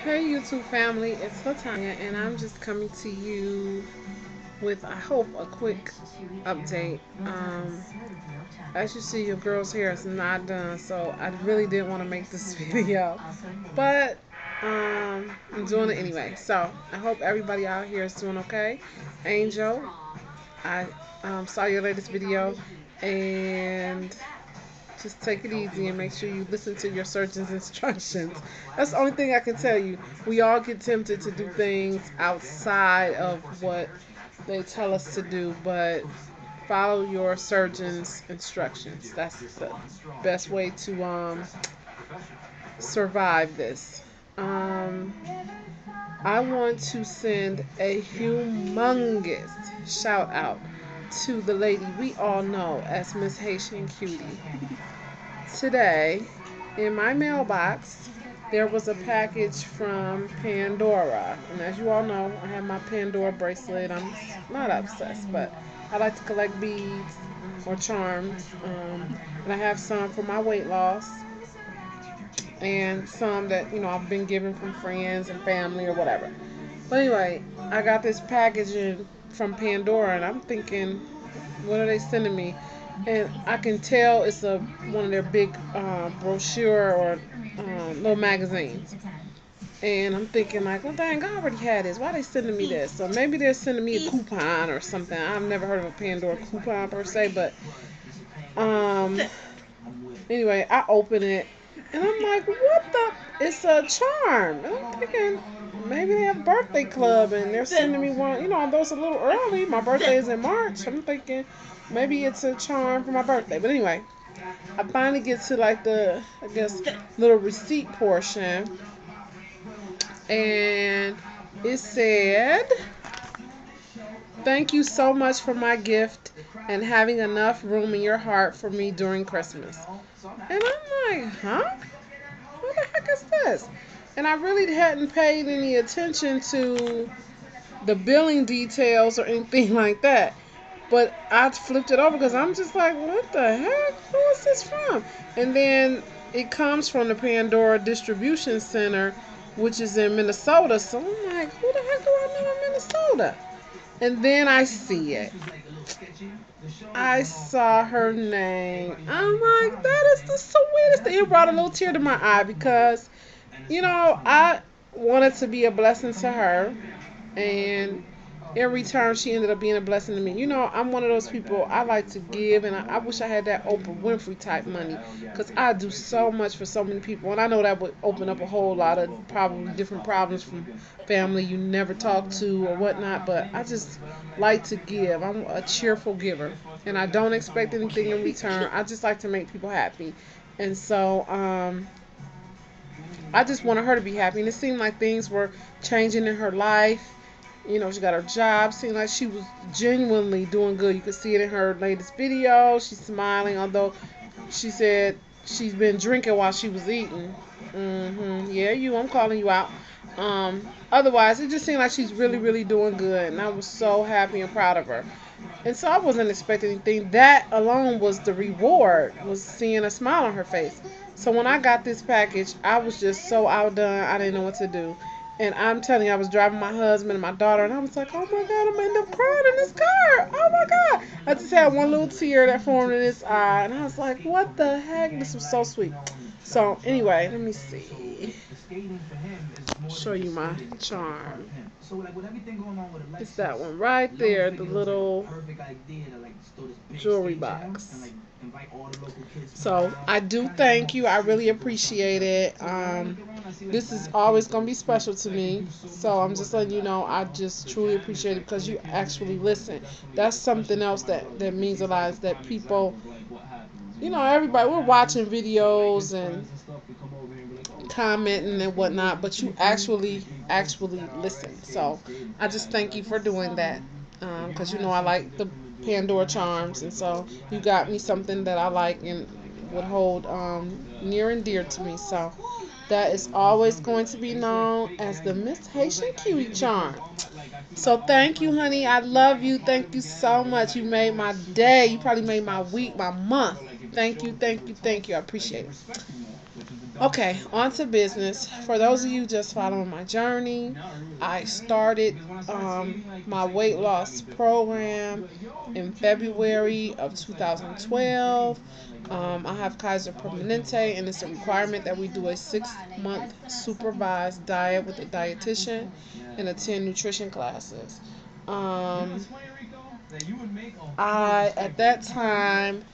Hey YouTube family, it's Latanya and I'm just coming to you with, I hope, a quick update. As you see, your girl's hair is not done, so I really didn't want to make this video, but I'm doing it anyway. So I hope everybody out here is doing okay. Angel, I saw your latest video, and just take it easy and make sure you listen to your surgeon's instructions. That's the only thing I can tell you. We all get tempted to do things outside of what they tell us to do, but follow your surgeon's instructions. That's the best way to survive this. Um, I want to send a humongous shout out to the lady we all know as Miss Haitian Cutie. Today, in my mailbox, there was a package from Pandora. And as you all know, I have my Pandora bracelet. I'm not obsessed, but I like to collect beads or charms. And I have some for my weight loss and some that, I've been given from friends and family or whatever. But anyway, I got this packaging from Pandora, and I'm thinking, what are they sending me? And I can tell it's one of their big brochure or little magazines. And I'm thinking like, well, dang, I already had this. Why are they sending me this? So maybe they're sending me a coupon or something. I've never heard of a Pandora coupon per se, but um, anyway, I open it and I'm like, what the? It's a charm. And I'm thinking maybe they have birthday club and they're sending me one. Although it's a little early, my birthday is in March. I'm thinking maybe it's a charm for my birthday. But anyway, I finally get to like the, I guess, little receipt portion, and it said, "Thank you so much for my gift and having enough room in your heart for me during Christmas." And I'm like, huh? What the heck is this? And I really hadn't paid any attention to the billing details or anything like that. But I flipped it over because I'm just like, what the heck? Who is this from? And then it comes from the Pandora Distribution Center, which is in Minnesota. So I'm like, who the heck do I know in Minnesota? And then I see it. I saw her name. I'm like, that is the sweetest thing. It brought a little tear to my eye because, I wanted to be a blessing to her. And in return, she ended up being a blessing to me. I'm one of those people, I like to give, and I wish I had that Oprah Winfrey type money, because I do so much for so many people, and I know that would open up a whole lot of probably different problems from family you never talk to or whatnot, but I just like to give. I'm a cheerful giver, and I don't expect anything in return. I just like to make people happy, and so I just wanted her to be happy, and it seemed like things were changing in her life. She got her job. Seemed like she was genuinely doing good. You could see it in her latest video. She's smiling, although she said she's been drinking while she was eating. Yeah, I'm calling you out. Otherwise, it just seemed like she's really, really doing good, and I was so happy and proud of her. And so I wasn't expecting anything. That alone was the reward, was seeing a smile on her face. So when I got this package, I was just so outdone. I didn't know what to do. And I'm telling you, I was driving my husband and my daughter, and I was like, oh my God, I'm going to end up crying in this car. Oh my God. I just had one little tear that formed in his eye, and I was like, what the heck? This was so sweet. So anyway, let me see. Show you my charm. It's that one right there, the little jewelry box. So I do thank you. I really appreciate it. This is always going to be special to me. So I'm just letting you know, I just truly appreciate it because you actually listen. That's something else that means a lot, is that people, everybody, we're watching videos and commenting and whatnot, but you actually listen. So I just thank you for doing that, because I like the Pandora charms, and so you got me something that I like and would hold near and dear to me. So that is always going to be known as the Miss Haitian Cutie charm. So thank you, honey. I love you. Thank you so much. You made my day. You probably made my week, my month. Thank you, thank you, thank you. I appreciate it. Okay, on to business. For those of you just following my journey, I started my weight loss program in February of 2012. I have Kaiser Permanente, and it's a requirement that we do a 6-month supervised diet with a dietitian and attend nutrition classes. Um, I, at that time,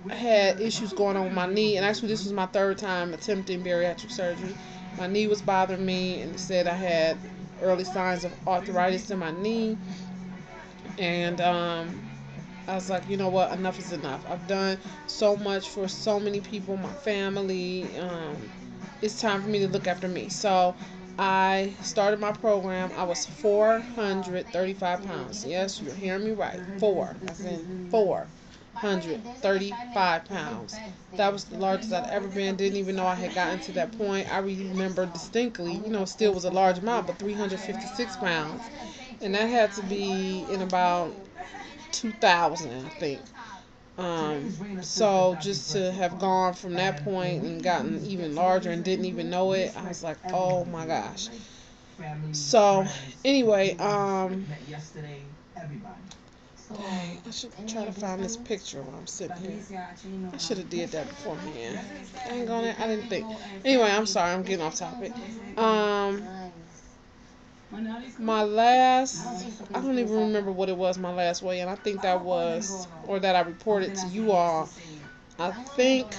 had issues going on with my knee, and actually this was my third time attempting bariatric surgery. My knee was bothering me, and they said I had early signs of arthritis in my knee, and I was like, you know what, enough is enough. I've done so much for so many people, my family. It's time for me to look after me. So I started my program. I was 435 pounds. Yes, you're hearing me right. Four, as in 435 pounds. That was the largest I'd ever been. Didn't even know I had gotten to that point. I remember distinctly, still was a large amount, but 356 pounds. And that had to be in about 2000, I think. So just to have gone from that point and gotten even larger and didn't even know it, I was like, oh my gosh. So anyway, dang, I should try to find this picture while I'm sitting here. I should have did that beforehand. Dang on it, I didn't think. Anyway, I'm sorry, I'm getting off topic. My last, I don't even remember what it was, my last weigh in. I think that was, or that I reported to you all, I think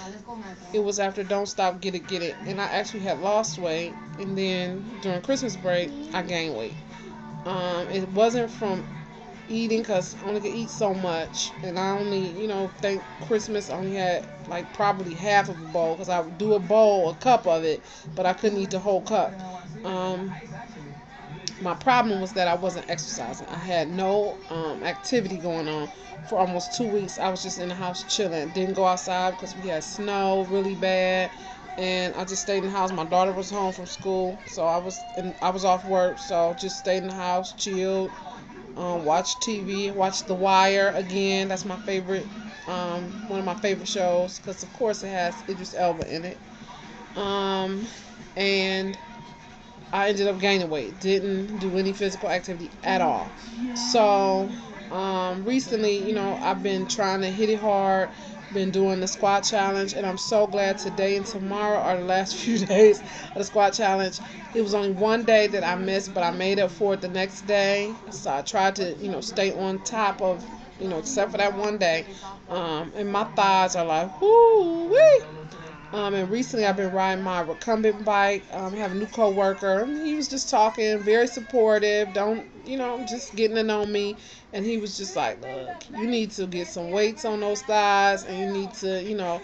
it was after Don't Stop, Get It, Get It. And I actually had lost weight, and then during Christmas break, I gained weight. It wasn't from eating, because I only could eat so much, and I only, thank Christmas, I only had like probably half of a bowl, because I would do a bowl, a cup of it, but I couldn't eat the whole cup. My problem was that I wasn't exercising. I had no activity going on for almost 2 weeks. I was just in the house chilling. Didn't go outside because we had snow really bad, and I just stayed in the house. My daughter was home from school, so I was off work, so just stayed in the house, chilled, watched TV, watched The Wire again. That's my favorite, one of my favorite shows, because of course it has Idris Elba in it. And I ended up gaining weight. Didn't do any physical activity at all. So recently, I've been trying to hit it hard. Been doing the squat challenge, and I'm so glad today and tomorrow are the last few days of the squat challenge. It was only one day that I missed, but I made up for it the next day. So I tried to, stay on top of, except for that one day. And my thighs are like, whoo wee. And recently I've been riding my recumbent bike. I have a new coworker. He was just talking, very supportive. Just getting to know me. And he was just like, look, you need to get some weights on those thighs, and you need to,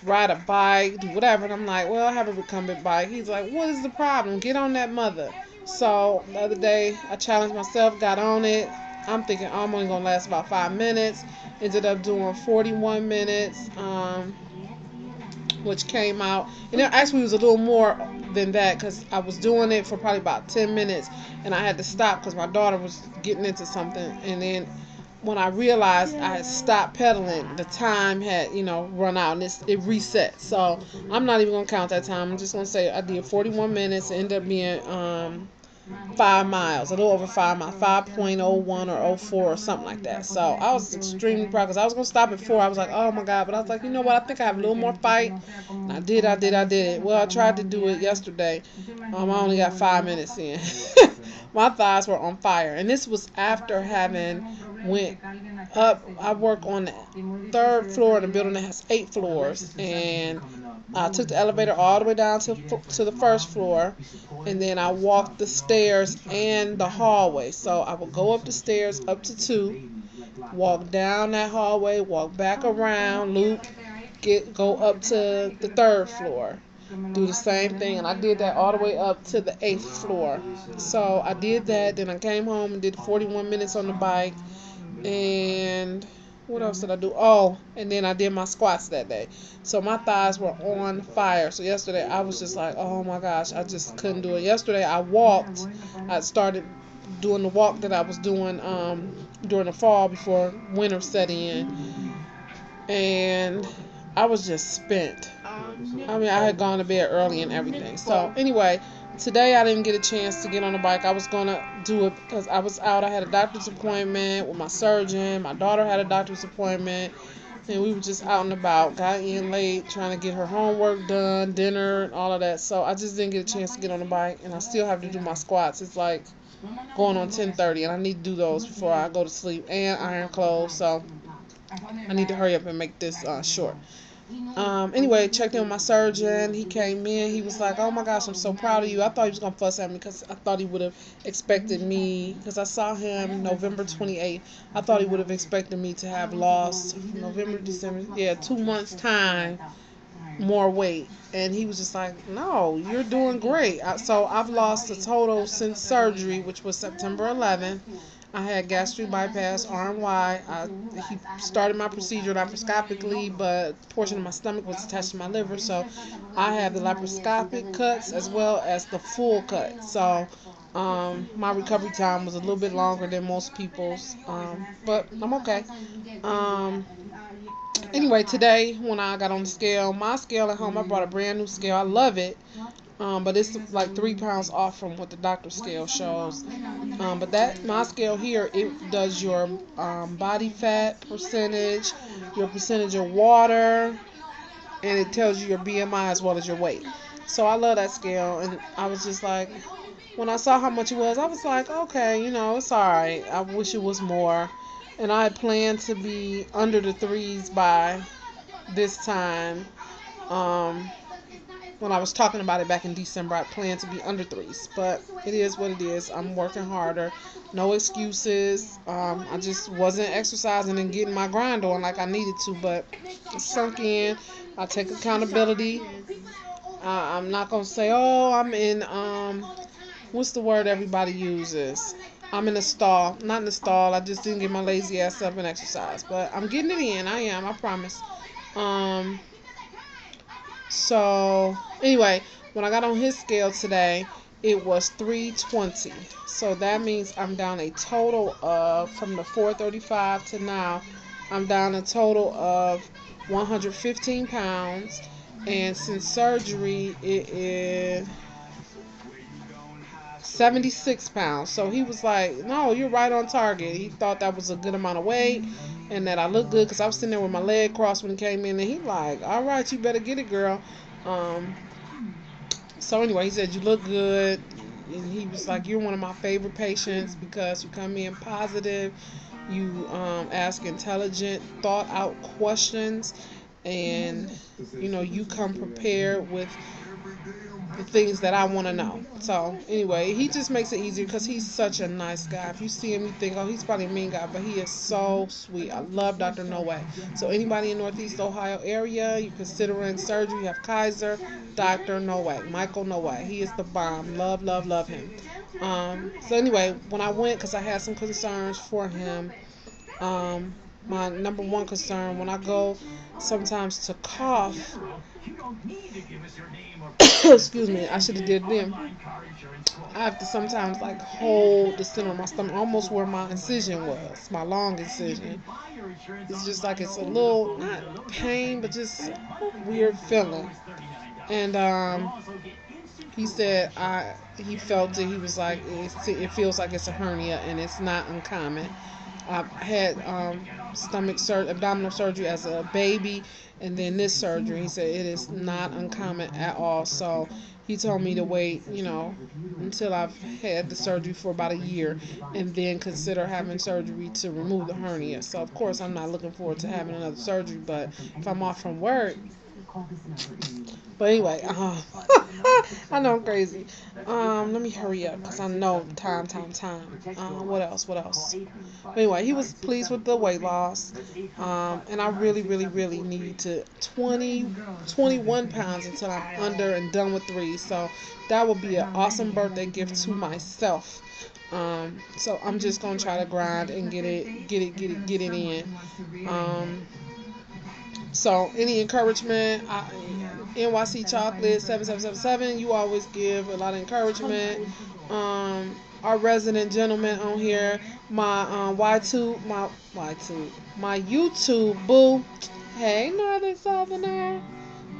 ride a bike, do whatever. And I'm like, well, I have a recumbent bike. He's like, what is the problem? Get on that mother. So the other day I challenged myself, got on it. I'm thinking I'm only going to last about 5 minutes. Ended up doing 41 minutes. Which came out, and it actually was a little more than that, because I was doing it for probably about 10 minutes, and I had to stop because my daughter was getting into something. And then when I realized I had stopped pedaling, the time had run out, and it reset. So I'm not even gonna count that time. I'm just gonna say I did 41 minutes. It ended up being 5 miles, a little over 5 miles, 5.01 or oh 04 or something like that. So I was extremely proud, because I was going to stop at 4. I was like, oh my God. But I was like, you know what? I think I have a little more fight. And I did it. Well, I tried to do it yesterday. I only got 5 minutes in. My thighs were on fire. And this was after having went up. I work on the 3rd floor in a building that has 8 floors. And I took the elevator all the way down to the 1st floor. And then I walked the stairs and the hallway. So I would go up the stairs up to 2, walk down that hallway, walk back around, loop, go up to the 3rd floor, do the same thing. And I did that all the way up to the 8th floor. So I did that. Then I came home and did 41 minutes on the bike. And what else did I do? Oh, and then I did my squats that day. So my thighs were on fire. So yesterday I was just like, oh my gosh, I just couldn't do it. Yesterday I walked. I started doing the walk that I was doing during the fall before winter set in. And I was just spent. I mean, I had gone to bed early and everything. So anyway, today I didn't get a chance to get on the bike. I was gonna do it because I was out. I had a doctor's appointment with my surgeon. My daughter had a doctor's appointment, and we were just out and about. Got in late trying to get her homework done, dinner, and all of that. So I just didn't get a chance to get on the bike, and I still have to do my squats. It's like going on 10:30, and I need to do those before I go to sleep and iron clothes. So I need to hurry up and make this short. Anyway, checked in with my surgeon. He came in. He was like, "Oh my gosh, I'm so proud of you." I thought he was gonna fuss at me because I thought he would have expected me, because I saw him November 28th. I thought he would have expected me to have lost November, December, 2 months time more weight. And he was just like, "No, you're doing great." So I've lost a total since surgery, which was September 11th. I had gastric bypass, RMY. He started my procedure laparoscopically, but a portion of my stomach was attached to my liver, so I had the laparoscopic cuts as well as the full cut. So my recovery time was a little bit longer than most people's, but I'm okay. Um, Anyway, today when I got on the scale, my scale at home, I brought a brand new scale. I love it, but it's like 3 pounds off from what the doctor's scale shows. But that my scale here, it does your body fat percentage, your percentage of water, and it tells you your BMI as well as your weight. So I love that scale, and I was just like, when I saw how much it was, I was like, okay, it's alright. I wish it was more. And I had planned to be under the threes by this time. When I was talking about it back in December, I planned to be under threes. But it is what it is. I'm working harder. No excuses. I just wasn't exercising and getting my grind on like I needed to. But it sunk in. I take accountability. I'm not going to say, oh, I'm in, what's the word everybody uses? I'm in a stall. Not in the stall. I just didn't get my lazy ass up and exercise. But I'm getting it in. I am. I promise. So, anyway, when I got on his scale today, it was 320. So that means I'm down a total of, from the 435 to now, I'm down a total of 115 pounds. And since surgery, it is 76 pounds. So he was like, "No, you're right on target." He thought that was a good amount of weight and that I looked good, because I was sitting there with my leg crossed when he came in, and he like, "All right, you better get it, girl." So anyway, he said, "You look good." And he was like, "You're one of my favorite patients because you come in positive, you ask intelligent, thought out questions, and you come prepared with the things that I want to know." So anyway, he just makes it easier because he's such a nice guy. If you see him, you think, oh, he's probably a mean guy, but he is so sweet. I love Dr. No Way. So anybody in Northeast Ohio area, you considering surgery, you have Kaiser, Dr. No Way, Michael No Way. He is the bomb. Love, love, love him. So anyway, when I went, because I had some concerns for him, my number one concern when I go sometimes to cough, excuse me, I should have did them. I have to sometimes like hold the center of my stomach, almost where my incision was, my long incision. It's just like it's a little, not pain, but just a weird feeling. And he said he felt it. He was like, it feels like it's a hernia, and it's not uncommon. I had abdominal surgery as a baby, and then this surgery. He said it is not uncommon at all. So he told me to wait, until I've had the surgery for about a year, and then consider having surgery to remove the hernia. So of course I'm not looking forward to having another surgery, but if I'm off from work. But anyway, I know I'm crazy. Let me hurry up because I know time. What else? Anyway, he was pleased with the weight loss. And I really, really, really need to 21 pounds until I'm under and done with 3. So that would be an awesome birthday gift to myself. So I'm just gonna try to grind and get it in. So any encouragement, NYC Chocolate 7777, you always give a lot of encouragement. Our resident gentleman on here, my my YouTube boo. Hey, Northern Southerner.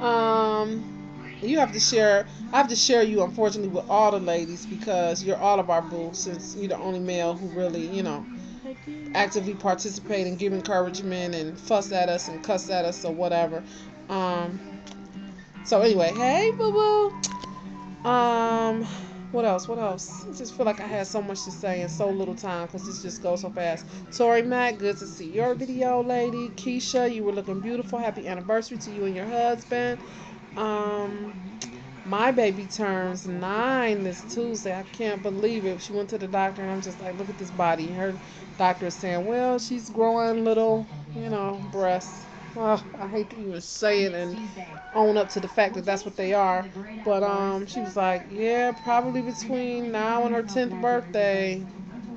You have to share. I have to share you, unfortunately, with all the ladies because you're all of our boo. Since you're the only male who really, actively participate and give encouragement and fuss at us and cuss at us or whatever. Um, so anyway, hey boo boo. What else? What else? I just feel like I had so much to say in so little time because this just goes so fast. Torri Mack, good to see your video, lady. Keisha, you were looking beautiful. Happy anniversary to you and your husband. Um, my baby turns 9 this Tuesday. I can't believe it. She went to the doctor and I'm just like, look at this body. Her doctor is saying, well, she's growing little, breasts. Oh, I hate to even say it and own up to the fact that that's what they are. But she was like, yeah, probably between now and her 10th birthday,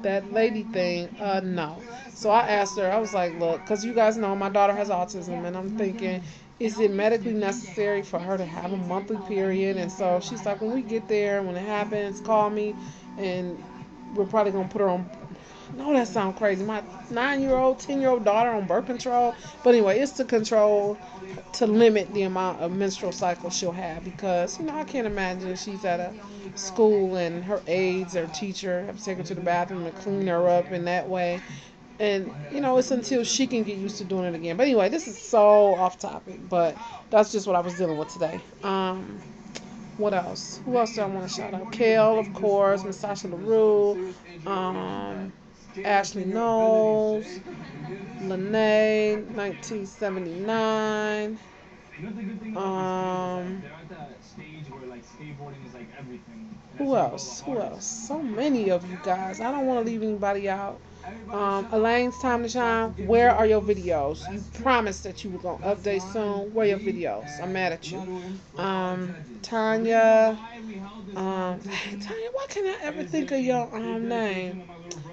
that lady thing, no. So I asked her, I was like, look, because you guys know my daughter has autism, and I'm thinking, is it medically necessary for her to have a monthly period? And so she's like, when we get there, when it happens, call me, and we're probably going to put her on. No, that sounds crazy. My 9-year-old, 10-year-old daughter on birth control. But anyway, it's to control, to limit the amount of menstrual cycles she'll have because, I can't imagine she's at a school and her aides or teacher have to take her to the bathroom and clean her up in that way. And, it's until she can get used to doing it again. But anyway, this is so off topic, but that's just what I was dealing with today. What else? Who else do I want to shout out? Kale, of course, Miss Sasha LaRue, Ashley Knowles, Lene, 1979. Who else? Who else? So many of you guys. I don't want to leave anybody out. Elaine's Time to Shine. Where are your videos? You promised that you were going to update soon. Where are your videos? I'm mad at you. Tanya. Tanya, why can't I ever think of your name?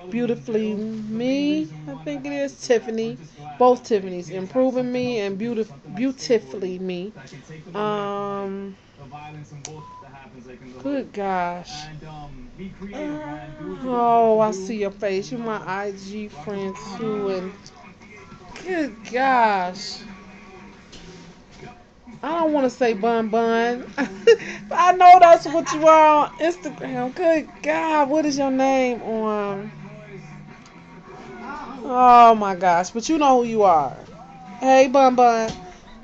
Beautifully Me, I think it is. Tiffany. Both Tiffany's. Improving Me and Beautifully Me. Good gosh. Oh, I see your face. You're my IG friend too, and good gosh. I don't want to say bun bun, but I know that's what you are on Instagram. Good God, what is your name on? Oh my gosh, but you know who you are. Hey, bun bun.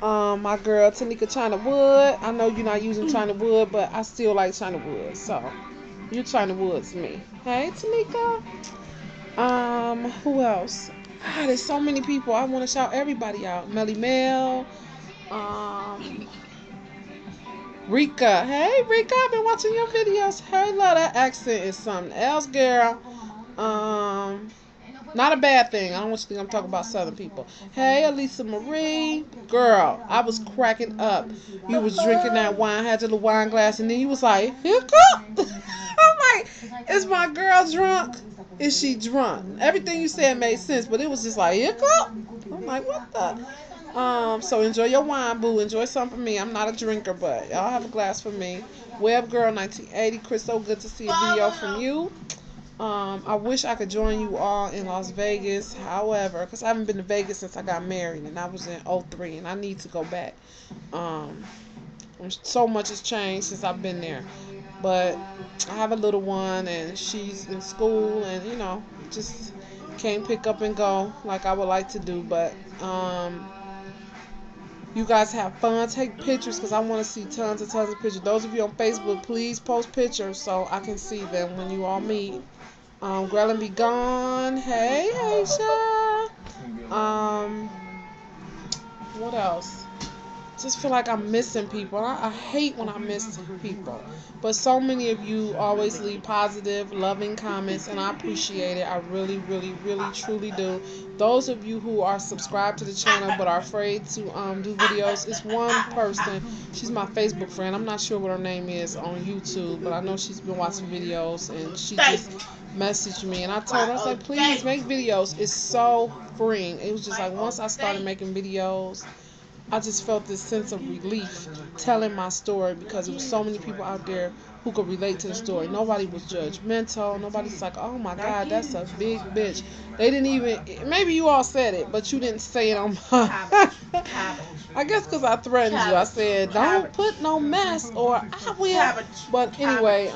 My girl Tanika China Wood. I know you're not using China Wood, but I still like China Wood, so you China Wood to me. Hey, Tanika. Who else? God, there's so many people. I want to shout everybody out. Melly Mel. Um, Rika. Hey, Rika, I've been watching your videos. Hey, love, that accent is something else, girl. Not a bad thing. I don't want you to think I'm talking about Southern people. Hey, Elisa Marie. Girl, I was cracking up. You was drinking that wine, had your little wine glass, and then you was like, hiccup. I'm like, is my girl drunk? Is she drunk? Everything you said made sense, but it was just like, hiccup. I'm like, what the? So enjoy your wine, boo. Enjoy some for me. I'm not a drinker, but y'all have a glass for me. Web Girl 1980. Chris, so good to see a video from you. I wish I could join you all in Las Vegas. However, because I haven't been to Vegas since I got married, and I was in '03, and I need to go back. So much has changed since I've been there. But I have a little one, and she's in school, and, just can't pick up and go like I would like to do. But you guys have fun. Take pictures because I want to see tons and tons of pictures. Those of you on Facebook, please post pictures so I can see them when you all meet. Grellin Be Gone. Hey, Aisha. What else? Just feel like I'm missing people. I hate when I miss people. But so many of you always leave positive, loving comments, and I appreciate it. I really, really, really, truly do. Those of you who are subscribed to the channel but are afraid to do videos, it's one person. She's my Facebook friend. I'm not sure what her name is on YouTube, but I know she's been watching videos, and she just messaged me, and I told her, I was like, please make videos. It's so freeing. It was just like once I started making videos, I just felt this sense of relief telling my story because there were so many people out there who could relate to the story. Nobody was judgmental. Nobody's like, oh my God, that's a big bitch. They didn't even, maybe you all said it, but you didn't say it on my, I guess because I threatened you. I said, don't put no mess or I will. But anyway,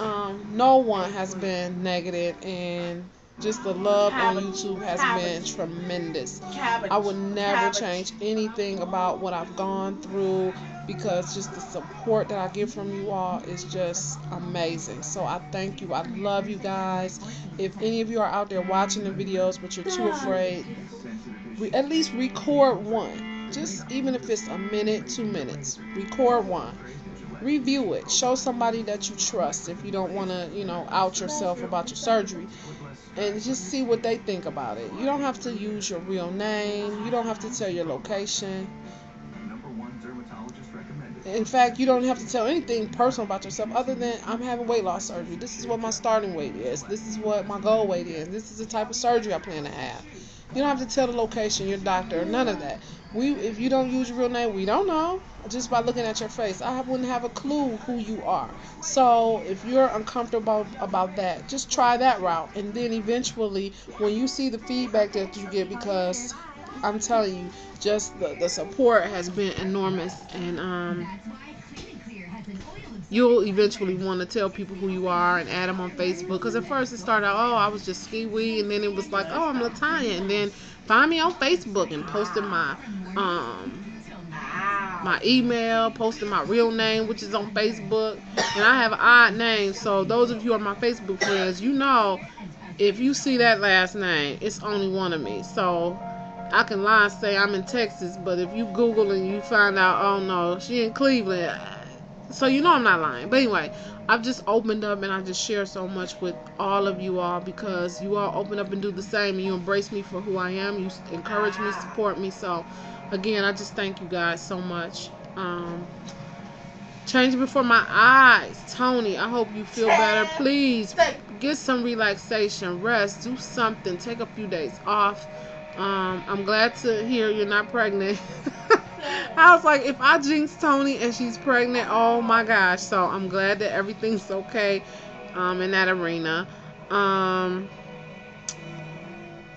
no one has been negative, and just the love on YouTube has been tremendous. I would never change anything about what I've gone through because just the support that I get from you all is just amazing. So I thank you. I love you guys. If any of you are out there watching the videos but you're too afraid, at least record one. Just even if it's a minute, 2 minutes, record one. Review it. Show somebody that you trust if you don't want to, out yourself about your surgery. And just see what they think about it. You don't have to use your real name. You don't have to tell your location. In fact, you don't have to tell anything personal about yourself other than I'm having weight loss surgery. This is what my starting weight is. This is what my goal weight is. This is the type of surgery I plan to have. You don't have to tell the location, your doctor, none of that. If you don't use your real name, we don't know. Just by looking at your face, I wouldn't have a clue who you are. So if you're uncomfortable about that, just try that route. And then eventually, when you see the feedback that you get, because I'm telling you, just the support has been enormous, and you'll eventually want to tell people who you are and add them on Facebook. Because at first it started out, I was just Ski Wee, and then it was like, I'm Latanya, and then find me on Facebook and posting my email, posting my real name, which is on Facebook, and I have an odd name. So those of you who are my Facebook friends, if you see that last name, it's only one of me. So I can lie and say I'm in Texas, but if you Google and you find out, oh no, she in Cleveland, so I'm not lying. But anyway, I've just opened up and I just share so much with all of you all because you all open up and do the same, and you embrace me for who I am. You encourage me, support me. So again, I just thank you guys so much. Change before my eyes. Tony, I hope you feel better. Please get some relaxation, rest, do something, take a few days off. I'm glad to hear you're not pregnant. I was like, if I jinx Tony and she's pregnant, oh my gosh. So I'm glad that everything's okay in that arena.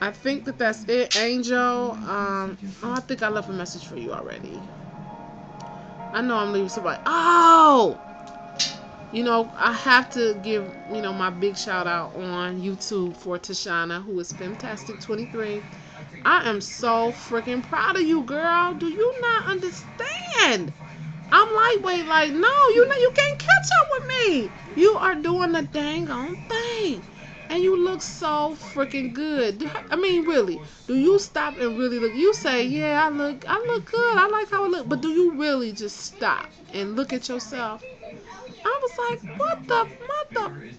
I think that's it. Angel, I think I left a message for you already. I know I'm leaving somebody. I have to give, my big shout out on YouTube for Tashana, who is Fantastic23. I am so freaking proud of you, girl. Do you not understand? I'm lightweight, no, you can't catch up with me. You are doing the dang on thing. And you look so freaking good. I mean, really, do you stop and really look? You say, yeah, I look good. I like how I look. But do you really just stop and look at yourself? I was like, what the mother?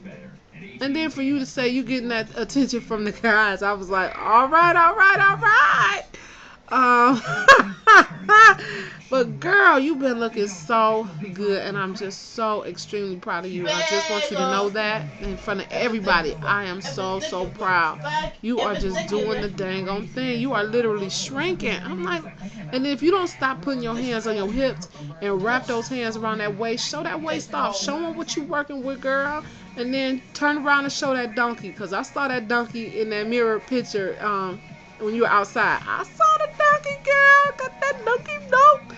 And then for you to say you getting that attention from the guys, I was like, all right. But girl, you've been looking so good, and I'm just so extremely proud of you. I just want you to know that in front of everybody. I am so proud. You are just doing the dang on thing. You are literally shrinking. I'm like, and if you don't stop putting your hands on your hips and wrap those hands around that waist, show that waist off. Show them what you working with, girl. And then turn around and show that donkey, because I saw that donkey in that mirror picture when you were outside. I saw the donkey, girl. Got that donkey dope.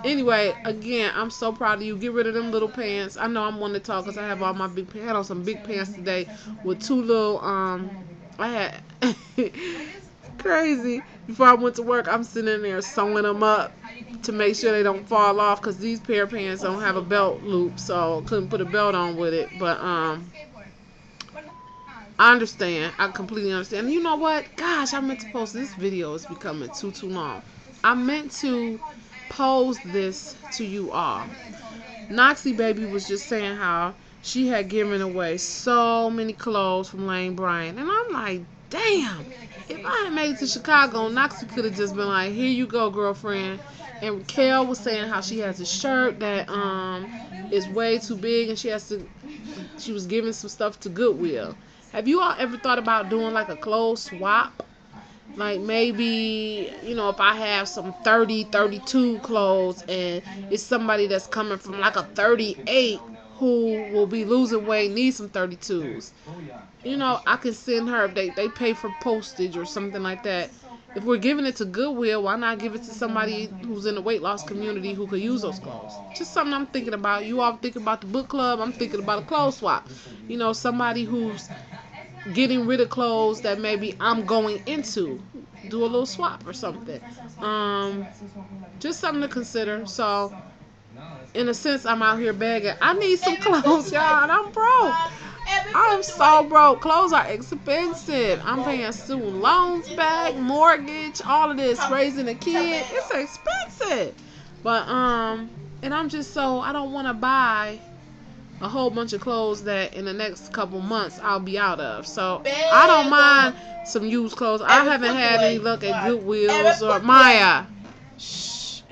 Anyway, again, I'm so proud of you. Get rid of them little pants. I know I'm one to talk because I have all my big pants. I had on some big pants today with two little, I had, crazy. Before I went to work, I'm sitting there sewing them up to make sure they don't fall off, because these pair of pants don't have a belt loop, so couldn't put a belt on with it. But I understand. I completely understand. And you know what? Gosh, I meant to post this video. It's becoming too long. I meant to pose this to you all. Noxie Baby was just saying how she had given away so many clothes from Lane Bryant, and I'm like, damn, if I had made it to Chicago, Noxie could have just been like, here you go, girlfriend. And Kel was saying how she has a shirt that is way too big, and she was giving some stuff to Goodwill. Have you all ever thought about doing like a clothes swap? Like maybe, if I have some 30, 32 clothes and it's somebody that's coming from like a 38 who will be losing weight, needs some 32s. I can send her, if they pay for postage or something like that. if we're giving it to Goodwill, why not give it to somebody who's in the weight loss community who could use those clothes? Just something I'm thinking about. You all thinking about the book club. I'm thinking about a clothes swap. You know, somebody who's getting rid of clothes that maybe I'm going into. Do a little swap or something. Just something to consider. So, in a sense, I'm out here begging. I need some clothes, y'all, and I'm broke. I'm so broke. Clothes are expensive. I'm paying student loans back, mortgage, all of this, raising a kid. It's expensive. But and I'm just I don't want to buy a whole bunch of clothes that in the next couple months I'll be out of. So I don't mind some used clothes. I haven't had any luck at Goodwills or Maya. Shh.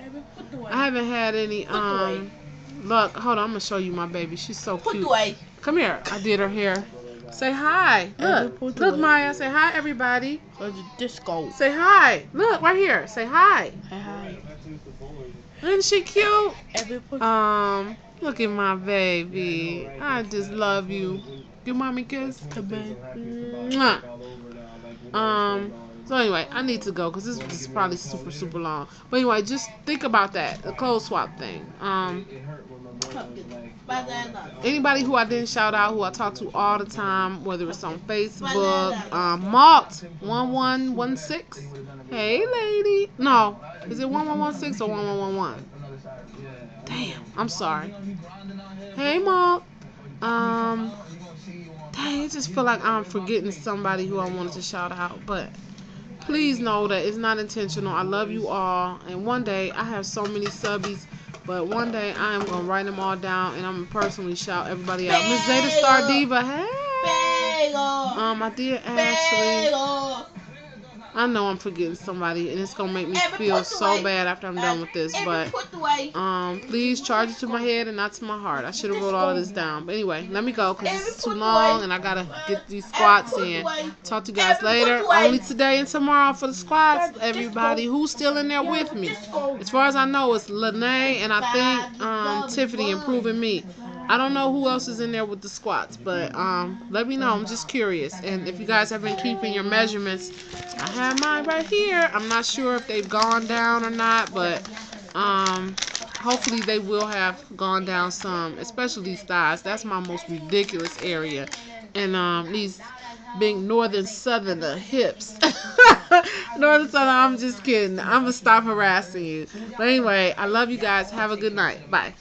I haven't had any luck. Hold on, I'm gonna show you my baby. She's so cute. Come here. I did her hair. Say hi. Look, Maya. Say hi, everybody. Disco. Say hi. Look, right here. Say hi. Hi. Isn't she cute? Look at my baby. I just love you. Give mommy a kiss. Mwah. So anyway, I need to go because this is probably super, super long. But anyway, just think about that. The clothes swap thing. Anybody who I didn't shout out, who I talk to all the time, whether it's on Facebook, Malt1116. Hey, lady. No, is it 1116 or 1111? Damn, I'm sorry. Hey, Malt. Dang, I just feel like I'm forgetting somebody who I wanted to shout out, but please know that it's not intentional. I love you all, and one day I have so many subbies. But one day I am gonna write them all down and I'm gonna personally shout everybody out. Miss Zeta Star Diva, hey. My dear Ashley. I know I'm forgetting somebody and it's gonna make me feel so bad after I'm done with this. But please charge it to my head and not to my heart. I should have wrote all of this down. But anyway, let me go because it's too long and I gotta get these squats in. Talk to you guys later. Only today and tomorrow for the squats. Everybody who's still in there with me. As far as I know, it's Lene and I think Tiffany improving me. I don't know who else is in there with the squats, but let me know. I'm just curious. And if you guys have been keeping your measurements, I have mine right here. I'm not sure if they've gone down or not, but hopefully they will have gone down some, especially these thighs. That's my most ridiculous area. And these big northern southerner hips. Northern southern, I'm just kidding. I'm going to stop harassing you. But anyway, I love you guys. Have a good night. Bye.